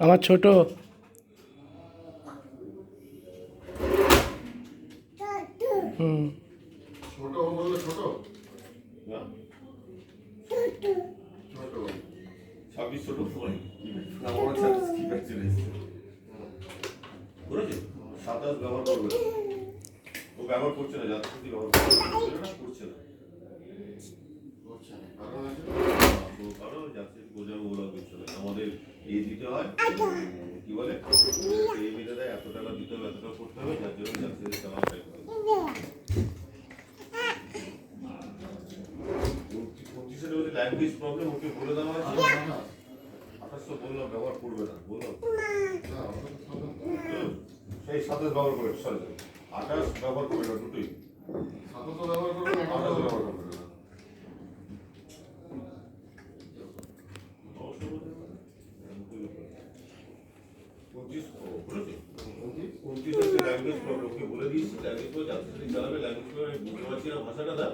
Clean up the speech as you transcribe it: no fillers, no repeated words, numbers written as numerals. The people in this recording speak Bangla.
আমার ছোট হুম ছোট বললে ছোট না ছোট 26 ছোট ফোন আমার সাথে স্পিকার চলে এসেছে বুঝেছো 27 ব্যবহার করবে না। ও ব্যবহার করছে না যার সাথে ব্যবহার করছে না করছে না কারণ আছে কারণ যাচ্ছে বোঝাবো ওরা করছে না আমাদের এই দিতে হয় কি বলে এই মিলে দেয় এত টাকা দিতে হবে এত টাকা করতে হবে যার জন্য যাচ্ছে চালানো টাইপ হয় 25 যদি ল্যাঙ্গুয়েজ প্রবলেম ওকে বলে দেওয়া হয়েছে 2800 বললাম ব্যবহার করবে না বললাম সেই 27 ব্যবহার করে সরি 28 ব্যবহার করবে না দুটোই সাথে তো ব্যবহার করবে 28 ব্যবহার করবে না ল্যাঙ্গুয়েজ প্রবলেম ওকে বলে দিয়েছি ল্যাঙ্গুয়েজ চালাবে ল্যাঙ্গুয়েজ বুঝতে পারছি না ভাষাটা